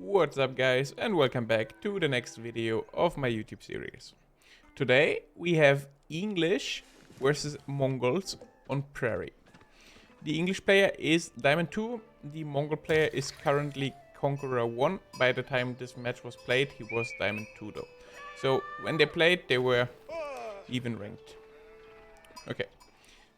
What's up guys, and welcome back to the next video of my YouTube series. Today we have English versus Mongols on Prairie. The English player is Diamond 2, the Mongol player is currently Conqueror 1. By the time this match was played, he was Diamond 2 though. So when they played, they were even ranked. Okay,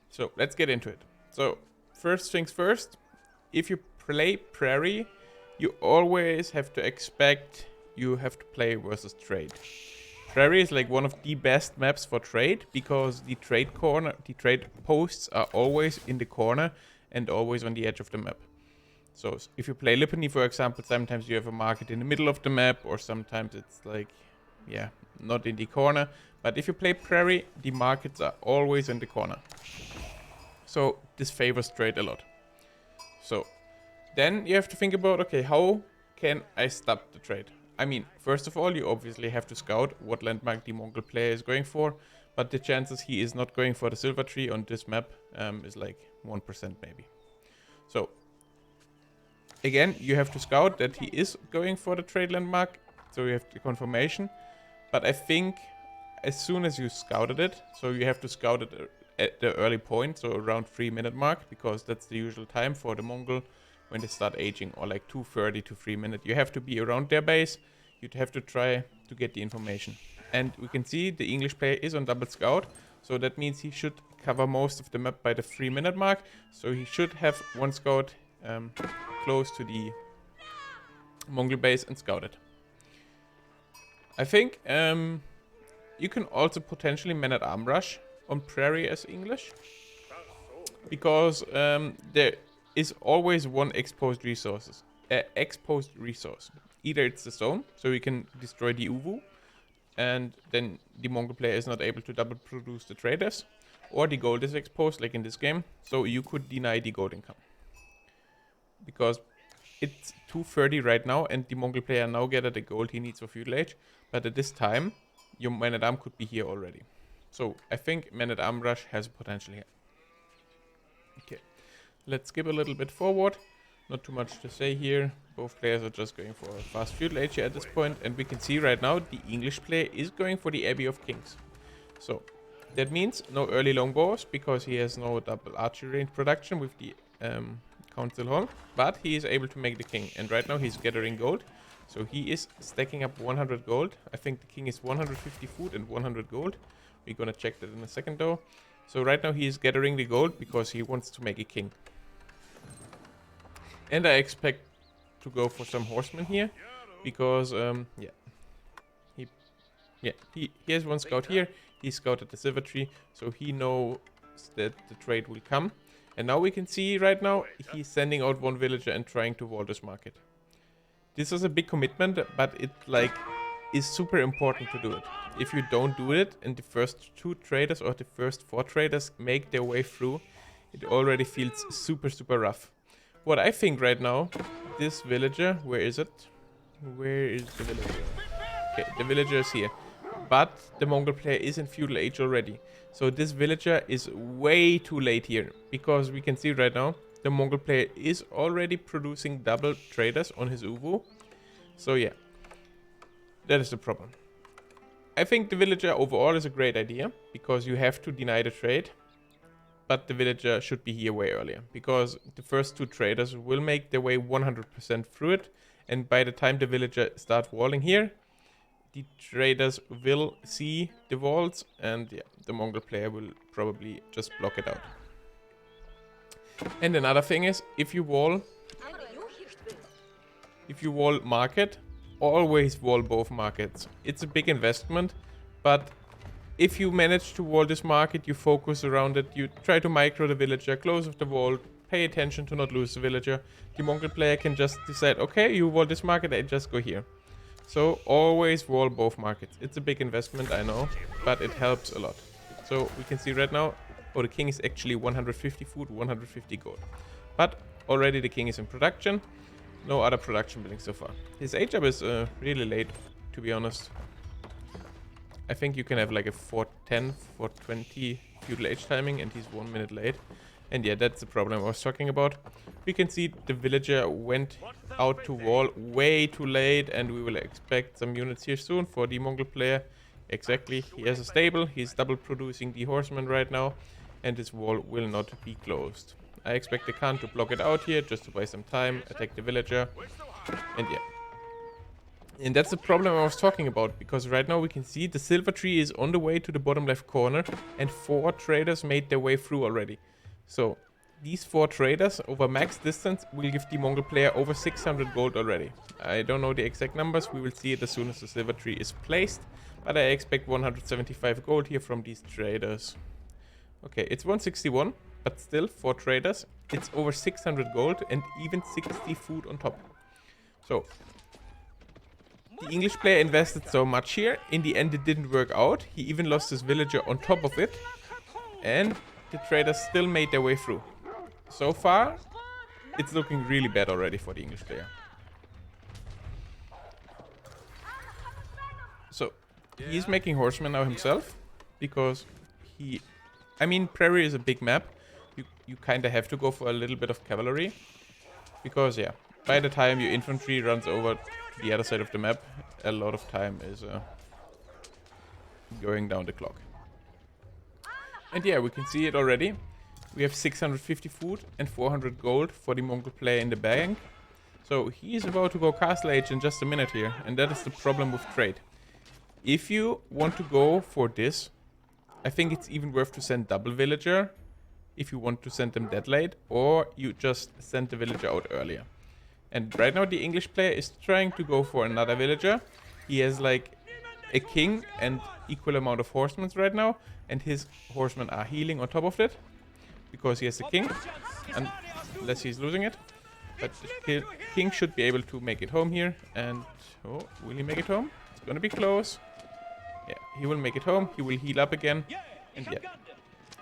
so let's get into it. So first things first, if you play Prairie, you always have to expect you have to play versus trade. Prairie is like one of the best maps for trade because the trade posts are always in the corner and always on the edge of the map. So if you play Lipany, for example, sometimes you have a market in the middle of the map, or sometimes it's like, yeah, not in the corner. But if you play Prairie, the markets are always in the corner. So this favors trade a lot. So then you have to think about, okay, how can I stop the trade? I mean, first of all, you obviously have to scout what landmark the Mongol player is going for, but the chances he is not going for the silver tree on this map is like 1% maybe. So again, you have to scout that he is going for the trade landmark, so you have the confirmation. But I think as soon as you scouted it, so you have to scout it at the early point, so around 3-minute mark, because that's the usual time for the Mongol when they start aging, or like 2:30 to 3 minutes. You have to be around their base. You'd have to try to get the information. And we can see the English player is on double scout, so that means he should cover most of the map by the 3-minute mark. So he should have one scout close to the Mongol base and scout it. I think you can also potentially man-at-arm rush on Prairie as English, because there is always one exposed resource. Either it's the zone, so you can destroy the Uwu, and then the Mongol player is not able to double produce the traders, or the gold is exposed, like in this game, so you could deny the gold income. Because it's 2:30 right now, and the Mongol player now gathered the gold he needs for feudal age, but at this time, your man-at-arm could be here already. So I think man-at-arm rush has potential here. Okay. Let's skip a little bit forward. Not too much to say here. Both players are just going for a fast feudal age at this point. And we can see right now the English player is going for the Abbey of Kings. So that means no early longbows, because he has no double archery range production with the Council Hall. But he is able to make the king. And right now he's gathering gold. So he is stacking up 100 gold. I think the king is 150 food and 100 gold. We're gonna check that in a second though. So right now he is gathering the gold because he wants to make a king. And I expect to go for some horsemen here, because he has one scout here. He scouted the silver tree, so he knows that the trade will come. And now we can see right now he's sending out one villager and trying to wall this market. This is a big commitment, but it like is super important to do it. If you don't do it and the first 2 traders or the first 4 traders make their way through, it already feels super rough. What I think right now, this villager, where is it? Where is the villager? Okay, the villager is here. But the Mongol player is in feudal age already. So this villager is way too late here, because we can see right now the Mongol player is already producing double traders on his Uwu. So yeah, that is the problem. I think the villager overall is a great idea, because you have to deny the trade. But the villager should be here way earlier, because the first 2 traders will make their way 100% through it. And by the time the villager starts walling here, the traders will see the walls, and yeah, the Mongol player will probably just block it out. And another thing is, if you wall market, always wall both markets. It's a big investment, but if you manage to wall this market, you focus around it, you try to micro the villager, close off the wall, pay attention to not lose the villager. The Mongol player can just decide, okay, you wall this market, I just go here. So always wall both markets. It's a big investment, I know, but it helps a lot. So we can see right now, the king is actually 150 food, 150 gold. But already the king is in production. No other production buildings so far. His age up is really late, to be honest. I think you can have like a 410, 420 feudal age timing, and he's 1 minute late. And yeah, that's the problem I was talking about. We can see the villager went out to wall way too late, and we will expect some units here soon for the Mongol player. Exactly, he has a stable, he's double producing the horseman right now, and this wall will not be closed. I expect the Khan to block it out here just to buy some time, attack the villager, and yeah. And that's the problem I was talking about, because right now we can see the silver tree is on the way to the bottom left corner, and 4 traders made their way through already. So these 4 traders over max distance will give the Mongol player over 600 gold already. I don't know the exact numbers, we will see it as soon as the silver tree is placed, but I expect 175 gold here from these traders. Okay, it's 161, but still 4 traders, it's over 600 gold and even 60 food on top. So the English player invested so much here, in the end it didn't work out, he even lost his villager on top of it, and the traders still made their way through. So far, it's looking really bad already for the English player. So, he's making horsemen now himself, because I mean, Prairie is a big map, you kinda have to go for a little bit of cavalry, because yeah, by the time your infantry runs over to the other side of the map, a lot of time is going down the clock. And yeah, we can see it already. We have 650 food and 400 gold for the Mongol player in the bank. So he is about to go castle age in just a minute here, and that is the problem with trade. If you want to go for this, I think it's even worth to send double villager if you want to send them that late, or you just send the villager out earlier. And right now the English player is trying to go for another villager. He has like a king and equal amount of horsemen right now, and his horsemen are healing on top of it, because he has a king, unless he's losing it. But the king should be able to make it home here, and oh, will he make it home? It's gonna be close. Yeah, he will make it home, he will heal up again, and yeah.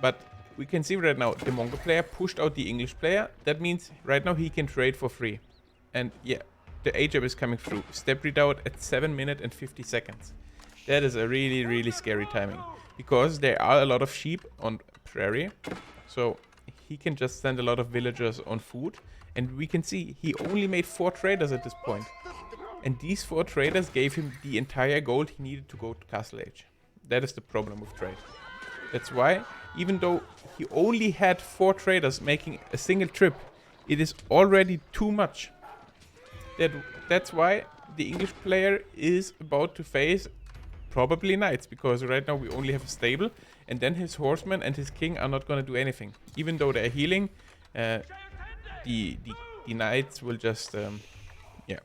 But we can see right now, the Mongol player pushed out the English player. That means right now he can trade for free. And yeah, the HF is coming through. Step redoubt at 7 minutes and 50 seconds. That is a really, really scary timing. Because there are a lot of sheep on Prairie. So he can just send a lot of villagers on food. And we can see he only made 4 traders at this point. And these 4 traders gave him the entire gold he needed to go to Castle Age. That is the problem with trade. That's why, even though he only had 4 traders making a single trip, it is already too much. That's why the English player is about to face probably knights, because right now we only have a stable, and then his horsemen and his king are not going to do anything. Even though they're healing, the knights will just, yeah.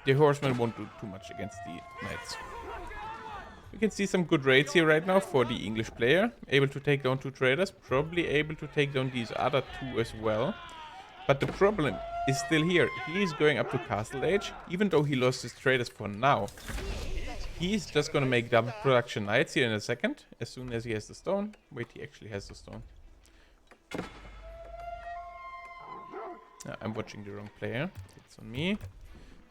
The horsemen won't do too much against the knights. We can see some good raids here right now for the English player. Able to take down 2 traders, probably able to take down these other 2 as well. But the problem is still here. He is going up to Castle Age, even though he lost his traders for now. He's just gonna make double production knights here in a second, as soon as he has the stone. Wait, he actually has the stone. I'm watching the wrong player. It's on me.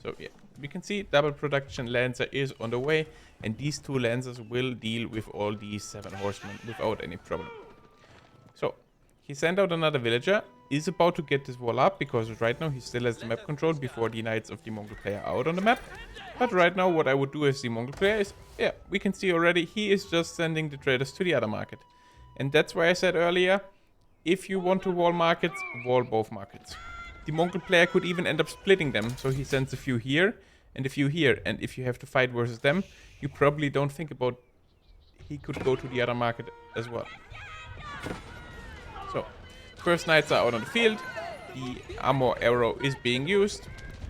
So yeah, we can see double production Lancer is on the way, and these 2 Lancers will deal with all these 7 horsemen without any problem. So he sent out another villager, is about to get this wall up, because right now he still has the map control before the knights of the Mongol player are out on the map. But right now what I would do as the Mongol player is, yeah, we can see already he is just sending the traders to the other market. And that's why I said earlier, if you want to wall markets, wall both markets. The Mongol player could even end up splitting them, so he sends a few here and a few here, and if you have to fight versus them, you probably don't think about he could go to the other market as well. So, first knights are out on the field, the armor arrow is being used,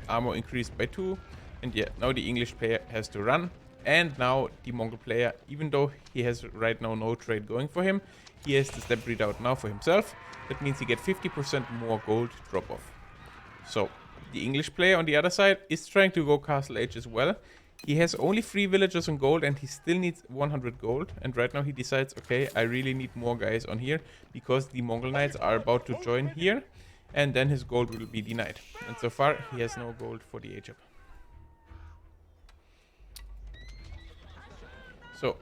armor increased by 2, and yeah, now the English player has to run, and now the Mongol player, even though he has right now no trade going for him, he has the step redoubt now for himself. That means he gets 50% more gold drop off. So, the English player on the other side is trying to go Castle Age as well. He has only 3 villagers on gold, and he still needs 100 gold. And right now he decides, okay, I really need more guys on here, because the Mongol knights are about to join here, and then his gold will be denied. And so far, he has no gold for the age up. So,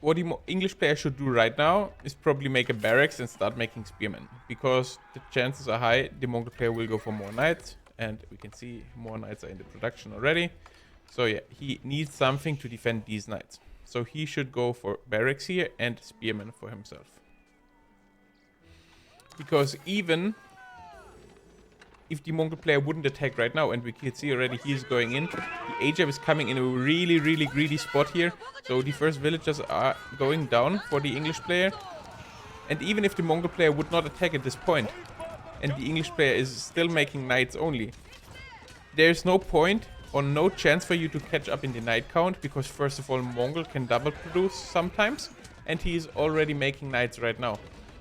what the English player should do right now is probably make a barracks and start making spearmen, because the chances are high the Mongol player will go for more knights, and we can see more knights are in the production already. So yeah, he needs something to defend these knights. So he should go for barracks here and spearmen for himself. Because even if the Mongol player wouldn't attack right now, and we can see already he's going in, the Ajab is coming in a really, really greedy spot here. So the first villagers are going down for the English player. And even if the Mongol player would not attack at this point, and the English player is still making knights only, there's no point or no chance for you to catch up in the knight count, because first of all, Mongol can double produce sometimes, and he is already making knights right now.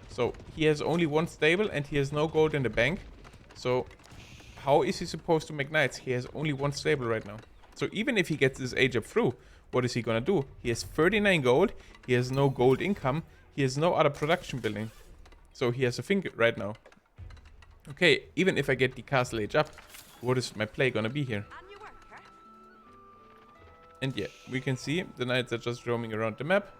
So he has only one stable and he has no gold in the bank. So how is he supposed to make knights? He has only one stable right now. So even if he gets this age up through, what is he gonna do? He has 39 gold, he has no gold income, he has no other production building. So he has a thing right now. Okay, even if I get the castle age up, what is my play gonna be here? And yeah, we can see the knights are just roaming around the map.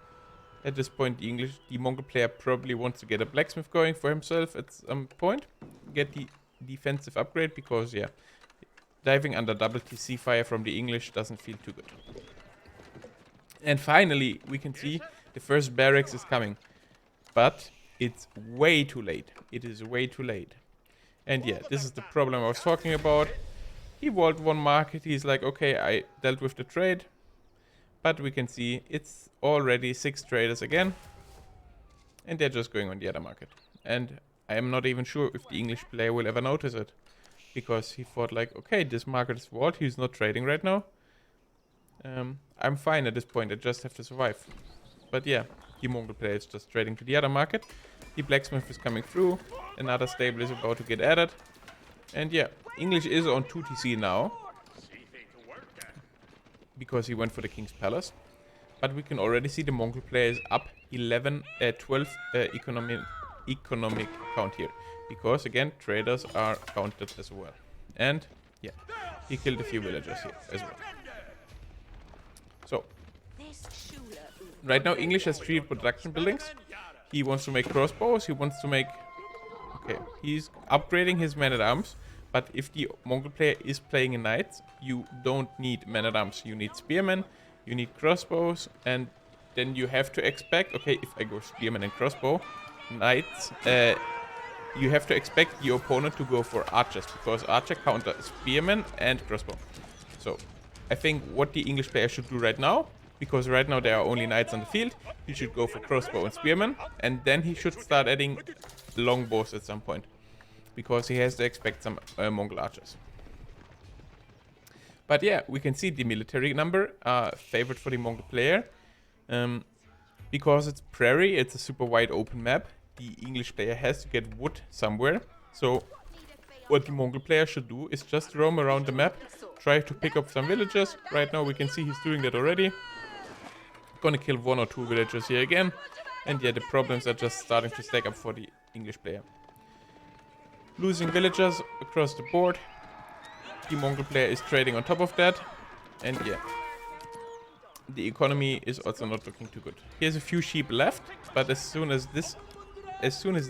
At this point, the Mongol player probably wants to get a blacksmith going for himself at some point. Get the defensive upgrade, because yeah, diving under double TC fire from the English doesn't feel too good. And finally, we can see the first barracks is coming. But it's way too late. It is way too late. And yeah, this is the problem I was talking about. He walled one market. He's like, okay, I dealt with the trade. But we can see it's already 6 traders again. And they're just going on the other market. And I am not even sure if the English player will ever notice it. Because he thought like, okay, this market is walled. He's not trading right now. I'm fine at this point. I just have to survive. But yeah, the Mongol player is just trading to the other market. The blacksmith is coming through. Another stable is about to get added. And yeah, English is on 2 TC now. Because he went for the King's Palace. But we can already see the Mongol player is up 12 economic count here. Because again, traders are counted as well. And yeah, he killed a few villagers here as well. So, right now English has 3 production buildings. He wants to make crossbows, he wants to make... Okay, he's upgrading his man-at-arms. But if the Mongol player is playing in knights, you don't need men-at-arms. You need spearmen, you need crossbows, and then you have to expect... Okay, if I go spearmen and crossbow, knights, you have to expect your opponent to go for archers, because archer counter spearmen and crossbow. So, I think what the English player should do right now, because right now there are only knights on the field, he should go for crossbow and spearmen, and then he should start adding longbows at some point. Because he has to expect some Mongol archers. But yeah, we can see the military number favored for the Mongol player. Because it's prairie, it's a super wide open map. The English player has to get wood somewhere. So what the Mongol player should do is just roam around the map, try to pick up some villagers. Right now we can see he's doing that already. Gonna kill 1 or 2 villagers here again. And yeah, the problems are just starting to stack up for the English player. Losing villagers across the board. The Mongol player is trading on top of that. And yeah, the economy is also not looking too good. He has a few sheep left, but as soon as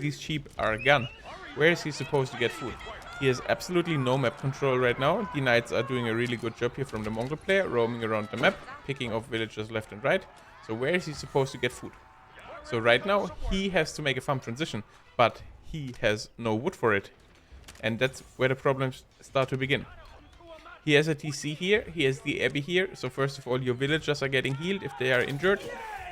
these sheep are gone, where is he supposed to get food? He has absolutely no map control right now. The knights are doing a really good job here from the Mongol player, roaming around the map, picking off villagers left and right. So where is he supposed to get food? So right now he has to make a farm transition, but he has no wood for it. And that's where the problems start to begin. He has a TC here, he has the Abbey here. So first of all, your villagers are getting healed if they are injured.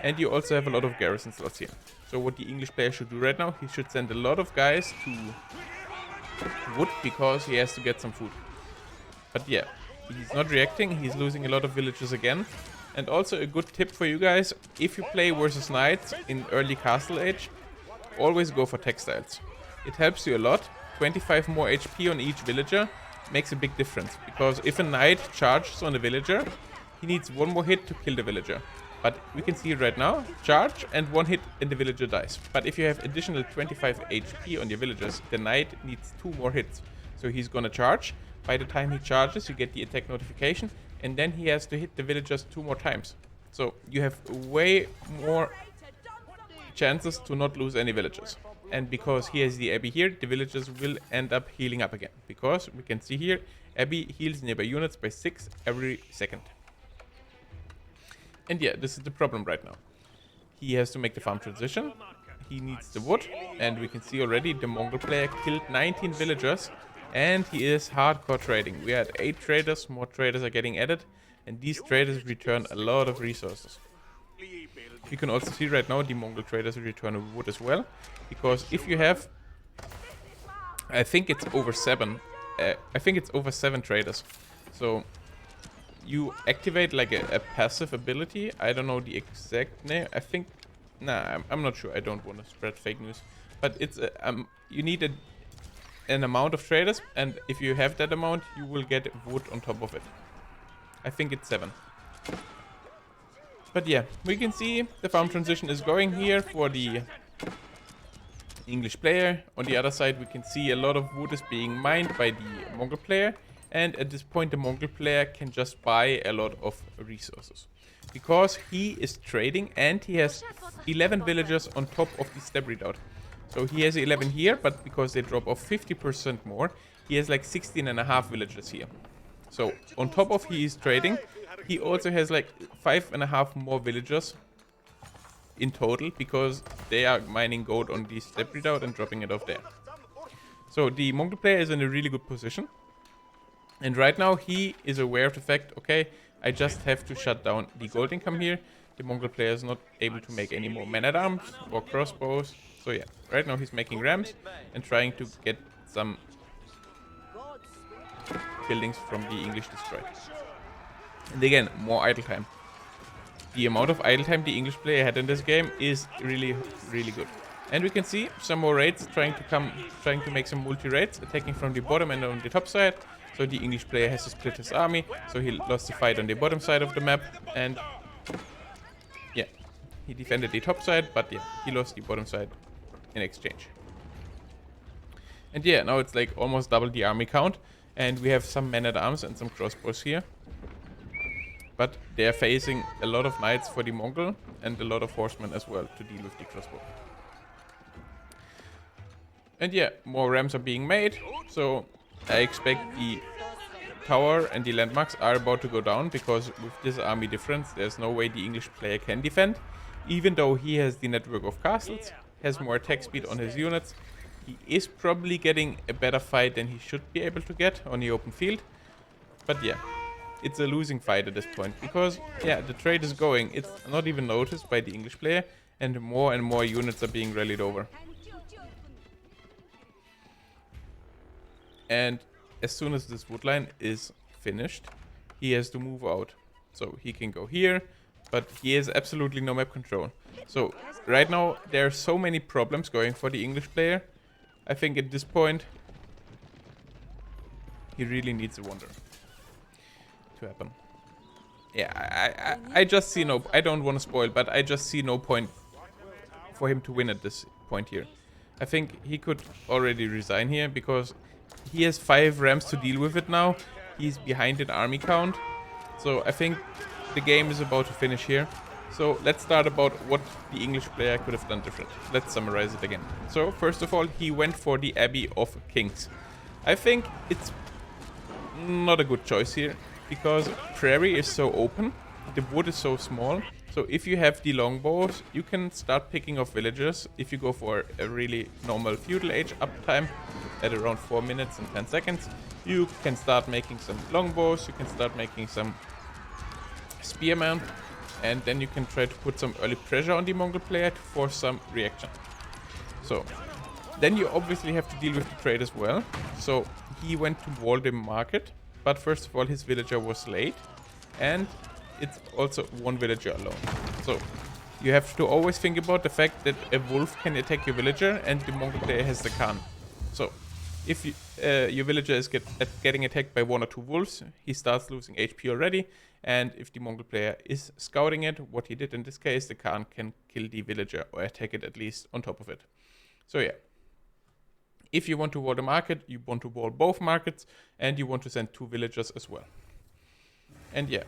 And you also have a lot of garrison slots here. So what the English player should do right now, he should send a lot of guys to wood, because he has to get some food. But yeah, he's not reacting, he's losing a lot of villagers again. And also a good tip for you guys, if you play versus knights in early castle age, always go for textiles. It helps you a lot. 25 more HP on each villager makes a big difference. Because if a knight charges on a villager, he needs 1 more hit to kill the villager. But we can see right now, charge and 1 hit and the villager dies. But if you have additional 25 HP on your villagers, the knight needs 2 more hits. So he's gonna charge. By the time he charges, you get the attack notification. And then he has to hit the villagers 2 more times. So you have way more chances to not lose any villagers. And because he has the Abbey here, the villagers will end up healing up again. Because we can see here, Abbey heals nearby units by 6 every second. And yeah, this is the problem right now. He has to make the farm transition. He needs the wood. And we can see already the Mongol player killed 19 villagers. And he is hardcore trading. We had 8 traders, more traders are getting added. And these traders return a lot of resources. You can also see right now the Mongol traders return wood as well. Because if you have, I think it's over 7. I think it's over 7 traders. So you activate like a passive ability. I don't know the exact name. I think, nah, I'm not sure. I don't want to spread fake news. But it's you need an amount of traders, and if you have that amount, you will get wood on top of it. I think it's 7. But yeah, we can see the farm transition is going here for the English player. On the other side, we can see a lot of wood is being mined by the Mongol player. And at this point, the Mongol player can just buy a lot of resources. Because he is trading and he has 11 villagers on top of the step redoubt. So he has 11 here, but because they drop off 50% more, he has like 16.5 villagers here. So on top of he is trading, he also has like 5.5 more villagers in total because they are mining gold on the step redoubt and dropping it off there. So the Mongol player is in a really good position. And right now he is aware of the fact, okay, I just have to shut down the gold income here. The Mongol player is not able to make any more man-at-arms or crossbows. So yeah, right now he's making rams and trying to get some buildings from the English destroyed. And again, more idle time. The amount of idle time the English player had in this game is really, really good. And we can see some more raids trying to make some multi-raids, attacking from the bottom and on the top side. So the English player has to split his army, so he lost the fight on the bottom side of the map, and yeah, he defended the top side, but yeah, he lost the bottom side in exchange. And yeah, now it's like almost double the army count, and we have some men-at-arms and some crossbows here. But they are facing a lot of knights for the Mongol and a lot of horsemen as well to deal with the crossbow. And yeah, more rams are being made, so I expect the tower and the landmarks are about to go down, because with this army difference, there's no way the English player can defend. Even though he has the network of castles, has more attack speed on his units, he is probably getting a better fight than he should be able to get on the open field. But yeah, it's a losing fight at this point, because yeah, the trade is going, it's not even noticed by the English player, and more units are being rallied over. And as soon as this wood line is finished, he has to move out. So he can go here, but he has absolutely no map control. So right now there are so many problems going for the English player. I think at this point he really needs a wonder to happen. Yeah, I just see no, I don't want to spoil, but I just see no point for him to win at this point here. I think he could already resign here, because he has 5 rams to deal with it now. He's behind in army count. So I think the game is about to finish here. So let's start about what the English player could have done different. Let's summarize it again. So first of all, he went for the Abbey of Kings. I think it's not a good choice here, because Prairie is so open, the wood is so small. So if you have the longbows, you can start picking off villagers. If you go for a really normal feudal age uptime at around 4 minutes and 10 seconds, you can start making some longbows, you can start making some spearmen, and then you can try to put some early pressure on the Mongol player to force some reaction. So then you obviously have to deal with the trade as well. So he went to wall the market, but first of all his villager was late, and it's also one villager alone. So you have to always think about the fact that a wolf can attack your villager and the Mongol player has the Khan. So if you, your villager is getting attacked by 1 or 2 wolves, he starts losing HP already. And if the Mongol player is scouting it, what he did in this case, the Khan can kill the villager or attack it at least on top of it. So yeah, if you want to wall the market, you want to wall both markets, and you want to send 2 villagers as well. And yeah,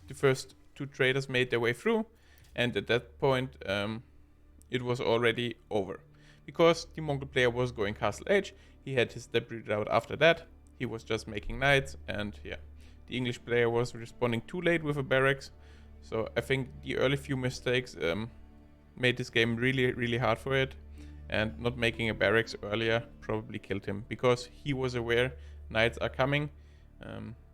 the first two traders made their way through, and at that point it was already over. Because the Mongol player was going Castle H, he had his debris route after that, he was just making knights, and yeah, the English player was responding too late with a barracks. So I think the early few mistakes made this game really, really hard for it, and not making a barracks earlier probably killed him, because he was aware knights are coming.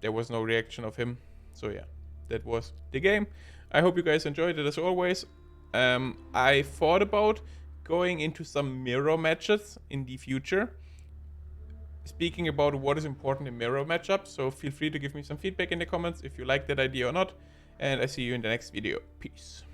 There was no reaction of him. So yeah, that was the game. I hope you guys enjoyed it as always. I thought about going into some mirror matches in the future, speaking about what is important in mirror matchups, so feel free to give me some feedback in the comments if you like that idea or not, and I see you in the next video. Peace.